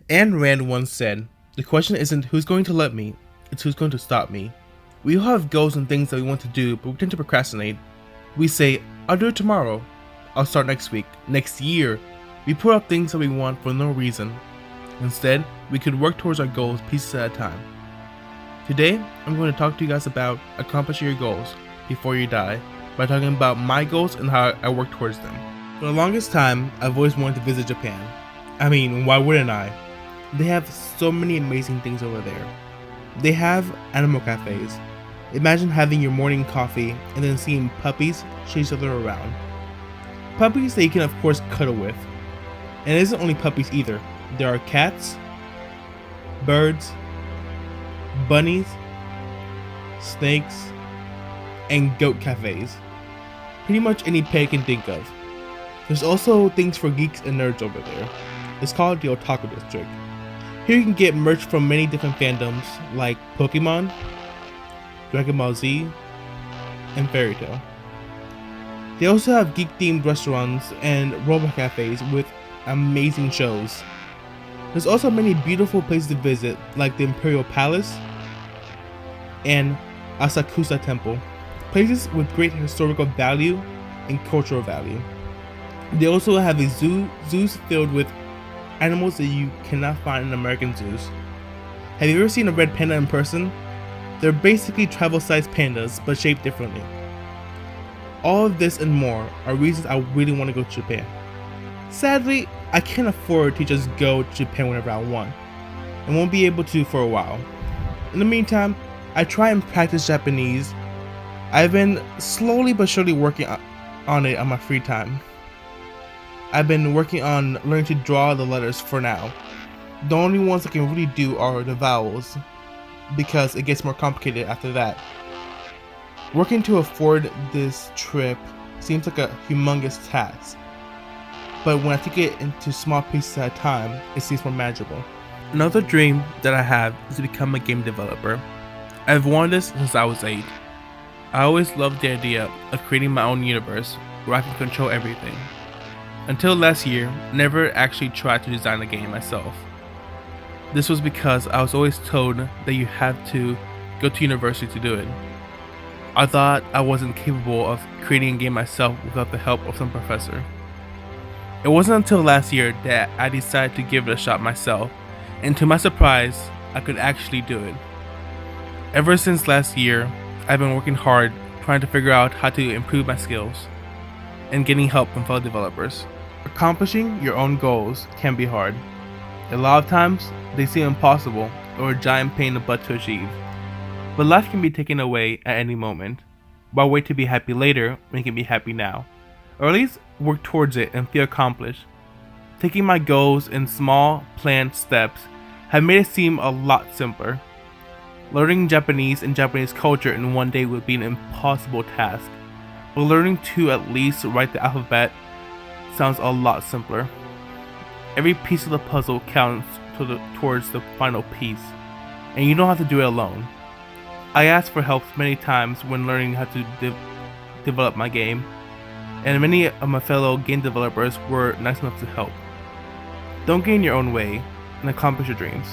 Ayn Rand once said, "The question isn't who's going to let me, it's who's going to stop me." We all have goals and things that we want to do, but we tend to procrastinate. We say, "I'll do it tomorrow. I'll start next week, next year." We put off things that we want for no reason. Instead, we could work towards our goals pieces at a time. Today, I'm going to talk to you guys about accomplishing your goals before you die by talking about my goals and how I work towards them. For the longest time, I've always wanted to visit Japan. I mean, why wouldn't I? They have so many amazing things over there. They have animal cafes. Imagine having your morning coffee and then seeing puppies chase each other around. Puppies that you can of course cuddle with. And it isn't only puppies either. There are cats, birds, bunnies, snakes, and goat cafes. Pretty much any pet you can think of. There's also things for geeks and nerds over there. It's called the Otaku District. Here you can get merch from many different fandoms like Pokemon, Dragon Ball Z, and Fairy Tail. They also have geek-themed restaurants and robot cafes with amazing shows. There's also many beautiful places to visit like the Imperial Palace and Asakusa Temple, places with great historical value and cultural value. They also have zoos filled with animals that you cannot find in American zoos. Have you ever seen a red panda in person? They're basically travel-sized pandas, but shaped differently. All of this and more are reasons I really want to go to Japan. Sadly, I can't afford to just go to Japan whenever I want, and won't be able to for a while. In the meantime, I try and practice Japanese. I've been slowly but surely working on it on my free time. I've been working on learning to draw the letters for now. The only ones I can really do are the vowels, because it gets more complicated after that. Working to afford this trip seems like a humongous task, but when I take it into small pieces at a time, it seems more manageable. Another dream that I have is to become a game developer. I've wanted this since I was 8. I always loved the idea of creating my own universe where I can control everything. Until last year, never actually tried to design a game myself. This was because I was always told that you had to go to university to do it. I thought I wasn't capable of creating a game myself without the help of some professor. It wasn't until last year that I decided to give it a shot myself, and to my surprise, I could actually do it. Ever since last year, I've been working hard trying to figure out how to improve my skills and getting help from fellow developers. Accomplishing your own goals can be hard. A lot of times, they seem impossible or a giant pain in the butt to achieve. But life can be taken away at any moment. Why wait to be happy later when you can be happy now? Or at least work towards it and feel accomplished. Taking my goals in small, planned steps have made it seem a lot simpler. Learning Japanese and Japanese culture in one day would be an impossible task, but learning to at least write the alphabet sounds a lot simpler. Every piece of the puzzle counts towards the final piece, and you don't have to do it alone. I asked for help many times when learning how to develop my game, and many of my fellow game developers were nice enough to help. Don't get in your own way and accomplish your dreams.